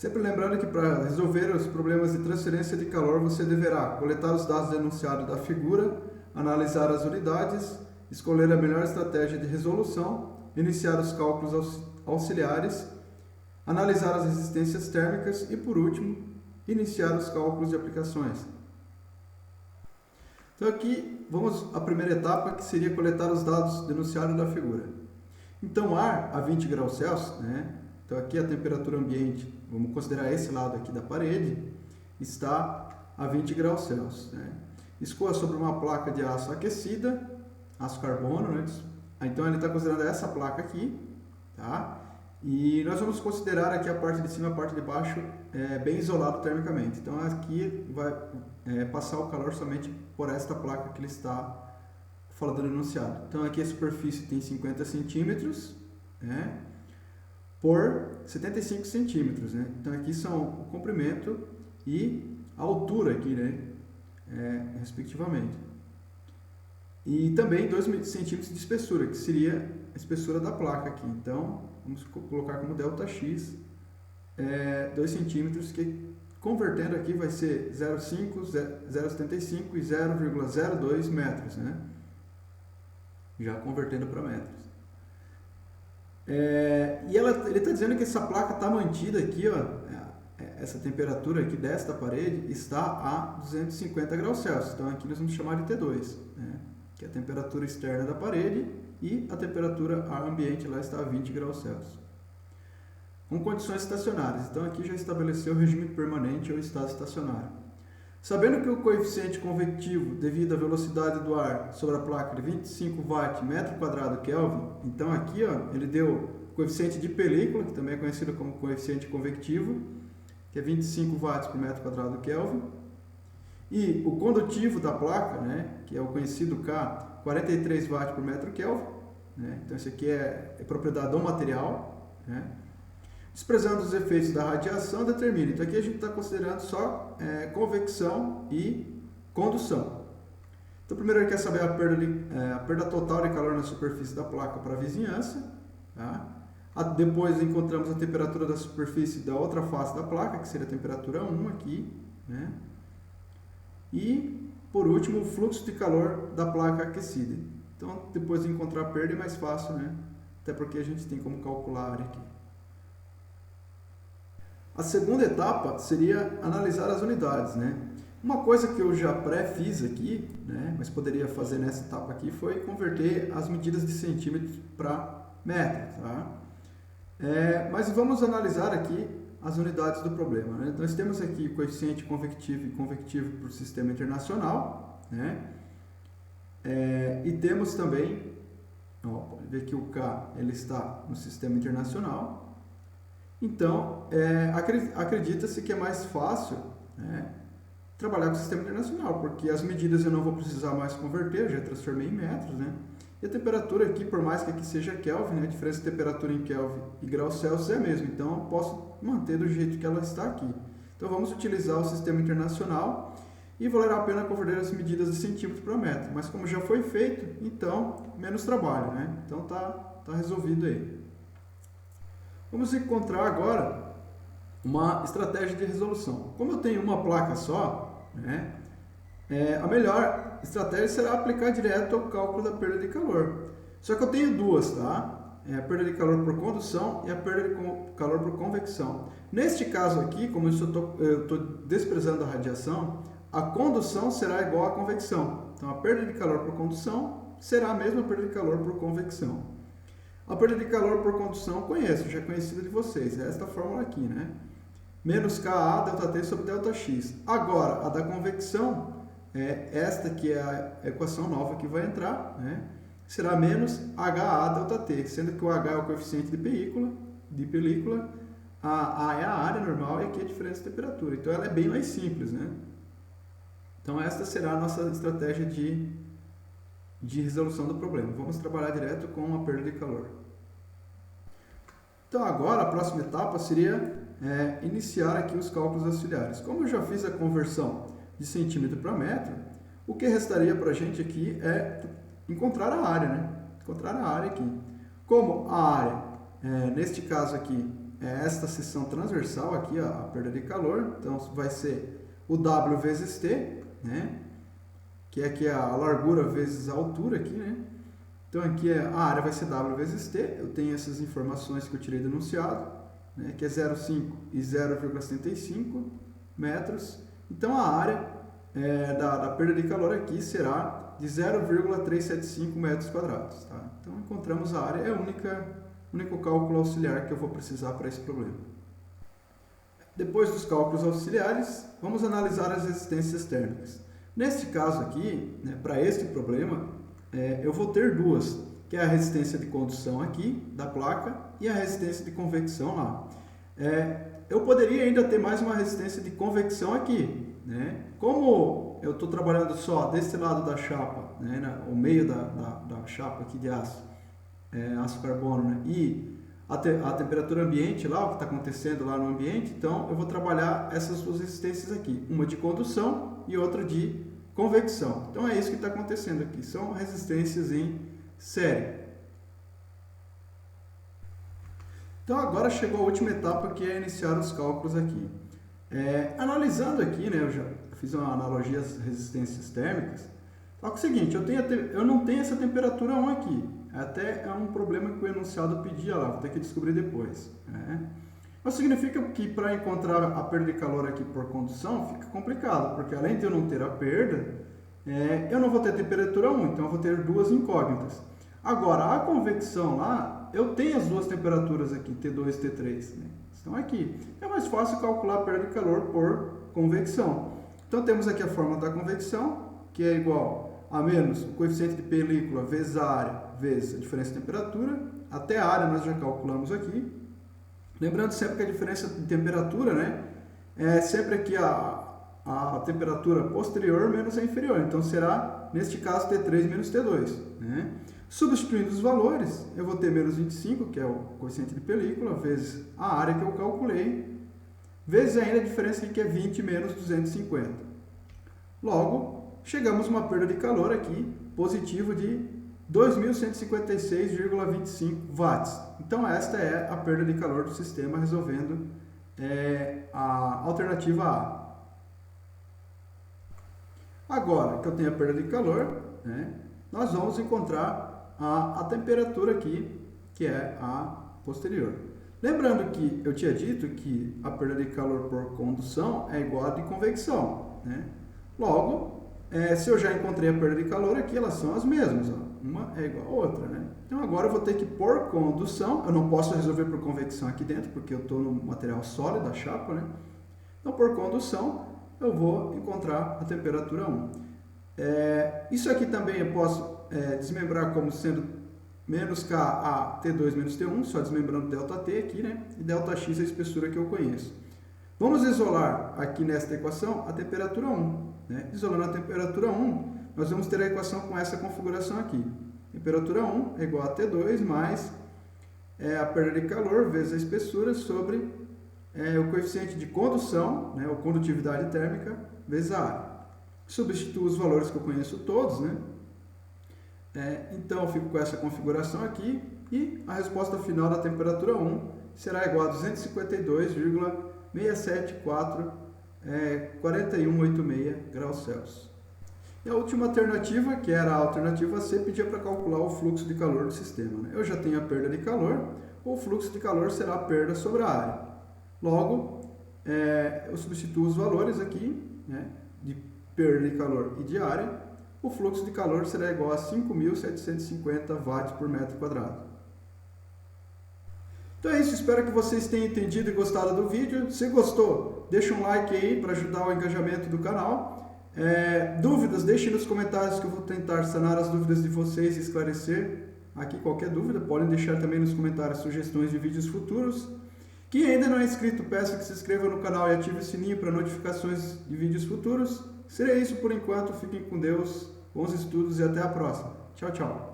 Sempre lembrando que para resolver os problemas de transferência de calor, você deverá coletar os dados denunciados da figura, analisar as unidades, escolher a melhor estratégia de resolução, iniciar os cálculos auxiliares, analisar as resistências térmicas e, por último, iniciar os cálculos de aplicações. Então aqui vamos à primeira etapa, que seria coletar os dados denunciados da figura. Então ar a 20 graus Celsius, né? Então aqui a temperatura ambiente, vamos considerar esse lado aqui da parede, está a 20 graus Celsius. Né? Escoa sobre uma placa de aço aquecida, aço carbono, né? Então ele está considerando essa placa aqui, tá? E nós vamos considerar aqui a parte de cima e a parte de baixo bem isolado termicamente. Então aqui vai passar o calor somente por esta placa que ele está falando no enunciado. Então aqui a superfície tem 50 centímetros, né? Por 75 centímetros, né? Então aqui são o comprimento e a altura aqui, né? Respectivamente. E também 2 centímetros de espessura, que seria a espessura da placa aqui. Então vamos colocar como ΔX 2 centímetros, que convertendo aqui vai ser 0,5, 0,75 e 0,02 metros, né? Já convertendo para metros. E ele está dizendo que essa placa está mantida aqui, ó, essa temperatura aqui desta parede está a 250 graus Celsius. Então aqui nós vamos chamar de T2, né? Que é a temperatura externa da parede, e a temperatura ambiente lá está a 20 graus Celsius. Com condições estacionárias. Então aqui já estabeleceu o regime permanente ou estado estacionário. Sabendo que o coeficiente convectivo devido à velocidade do ar sobre a placa de 25 watt metro quadrado Kelvin, então aqui ó, ele deu o coeficiente de película, que também é conhecido como coeficiente convectivo, que é 25 watts por metro quadrado Kelvin, e o condutivo da placa, né, que é o conhecido K, 43 watts por metro Kelvin, né, então esse aqui é propriedade do material, né. Desprezando os efeitos da radiação, determina. Então aqui a gente está considerando só convecção e condução. Então primeiro ele quer saber a perda total de calor na superfície da placa para a vizinhança. Tá? Depois encontramos a temperatura da superfície da outra face da placa, que seria a temperatura 1 aqui. Né? E por último o fluxo de calor da placa aquecida. Então depois de encontrar a perda é mais fácil, né? Até porque a gente tem como calcular a área aqui. A segunda etapa seria analisar as unidades, né? Uma coisa que eu já pré-fiz aqui, né, mas poderia fazer nessa etapa aqui, foi converter as medidas de centímetros para metro, tá? Mas vamos analisar aqui as unidades do problema, né? Nós temos aqui o coeficiente convectivo e convectivo para o sistema internacional, né? E temos também, pode ver que o K ele está no sistema internacional. Então, acredita-se que é mais fácil, né, trabalhar com o sistema internacional, porque as medidas eu não vou precisar mais converter, eu já transformei em metros, né? E a temperatura aqui, por mais que aqui seja Kelvin, né, a diferença de temperatura em Kelvin e graus Celsius é a mesma, então eu posso manter do jeito que ela está aqui. Então vamos utilizar o sistema internacional e valerá a pena converter as medidas de centímetro para metro, mas como já foi feito, então menos trabalho, né? Então tá resolvido aí. Vamos encontrar agora uma estratégia de resolução. Como eu tenho uma placa só, né, a melhor estratégia será aplicar direto ao cálculo da perda de calor. Só que eu tenho duas, tá? A perda de calor por condução e a perda de calor por convecção. Neste caso aqui, como eu estou desprezando a radiação, a condução será igual à convecção. Então a perda de calor por condução será a mesma perda de calor por convecção. A perda de calor por condução eu conheço, já é conhecida de vocês, é esta fórmula aqui, né? Menos Ka ΔT sobre ΔX. Agora, a da convecção, esta que é a equação nova que vai entrar, né? Será menos HA ΔT, sendo que o H é o coeficiente de película, a A é a área normal e aqui é a diferença de temperatura. Então, ela é bem mais simples, né? Então, esta será a nossa estratégia de resolução do problema. Vamos trabalhar direto com a perda de calor. Então agora a próxima etapa seria iniciar aqui os cálculos auxiliares. Como eu já fiz a conversão de centímetro para metro, o que restaria para a gente aqui é encontrar a área, né? Encontrar a área aqui. Como a área, neste caso aqui, é esta seção transversal aqui, ó, a perda de calor. Então vai ser o W vezes T, né? Que é aqui a largura vezes a altura aqui, né? Então aqui a área vai ser W vezes T. Eu tenho essas informações que eu tirei do enunciado, né? Que é 0,5 e 0,75 metros. Então a área da perda de calor aqui será de 0,375 metros quadrados. Tá? Então encontramos a área, é o único cálculo auxiliar que eu vou precisar para esse problema. Depois dos cálculos auxiliares, vamos analisar as resistências térmicas. Neste caso aqui, né, para este problema, eu vou ter duas, que é a resistência de condução aqui da placa e a resistência de convecção lá. Eu poderia ainda ter mais uma resistência de convecção aqui, né? Como eu estou trabalhando só desse lado da chapa, né, o meio da chapa aqui de aço, aço carbono, né, e a temperatura ambiente lá, o que está acontecendo lá no ambiente, então eu vou trabalhar essas duas resistências aqui, uma de condução e outra de convecção. Então é isso que está acontecendo aqui, são resistências em série. Então agora chegou a última etapa, que é iniciar os cálculos aqui. Analisando aqui, né, eu já fiz uma analogia às resistências térmicas. Só que é o seguinte, eu não tenho essa temperatura 1 aqui. Até é um problema que o enunciado pedia lá, vou ter que descobrir depois. Mas significa que para encontrar a perda de calor aqui por condução fica complicado, porque além de eu não ter a perda, eu não vou ter temperatura 1, então eu vou ter duas incógnitas. Agora, a convecção lá, eu tenho as duas temperaturas aqui, T2 e T3, né? Estão aqui. É mais fácil calcular a perda de calor por convecção. Então temos aqui a fórmula da convecção, que é igual a menos o coeficiente de película vezes a área, vezes a diferença de temperatura. Até a área nós já calculamos aqui. Lembrando sempre que a diferença de temperatura, né, é sempre aqui a temperatura posterior menos a inferior. Então será, neste caso, T3 menos T2. Né? Substituindo os valores, eu vou ter menos 25, que é o coeficiente de película, vezes a área que eu calculei, vezes ainda a diferença aqui, que é 20 menos 250. Logo, chegamos a uma perda de calor aqui, positivo de 2.156,25 watts. Então, esta é a perda de calor do sistema, resolvendo a alternativa A. Agora que eu tenho a perda de calor, né, nós vamos encontrar a temperatura aqui, que é a posterior. Lembrando que eu tinha dito que a perda de calor por condução é igual a de convecção. Né? Logo, se eu já encontrei a perda de calor aqui, elas são as mesmas. Ó. Uma é igual a outra. Né? Então, agora eu vou ter que, por condução, eu não posso resolver por convecção aqui dentro, porque eu estou no material sólido, a chapa. Né? Então, por condução, eu vou encontrar a temperatura 1. Isso aqui também eu posso desmembrar como sendo menos K a T2 menos T1, só desmembrando ΔT aqui, né? E ΔX é a espessura que eu conheço. Vamos isolar aqui nesta equação a temperatura 1. Né? Isolando a temperatura 1, nós vamos ter a equação com essa configuração aqui. Temperatura 1 é igual a T2 mais a perda de calor vezes a espessura sobre o coeficiente de condução, né? Ou condutividade térmica, vezes a área. Substituo os valores que eu conheço todos, né? Então eu fico com essa configuração aqui e a resposta final da temperatura 1 será igual a 252,674 4186 graus Celsius. E a última alternativa, que era a alternativa C, pedia para calcular o fluxo de calor do sistema. Né? Eu já tenho a perda de calor, o fluxo de calor será a perda sobre a área. Logo, eu substituo os valores aqui, né, de perda de calor e de área. O fluxo de calor será igual a 5.750 watts por metro quadrado. Então é isso, espero que vocês tenham entendido e gostado do vídeo. Se gostou, deixa um like aí para ajudar o engajamento do canal. Dúvidas, deixem nos comentários que eu vou tentar sanar as dúvidas de vocês e esclarecer aqui qualquer dúvida. Podem deixar também nos comentários sugestões de vídeos futuros. Quem ainda não é inscrito, peço que se inscreva no canal e ative o sininho para notificações de vídeos futuros. Seria isso por enquanto, fiquem com Deus, bons estudos e até a próxima. Tchau, tchau.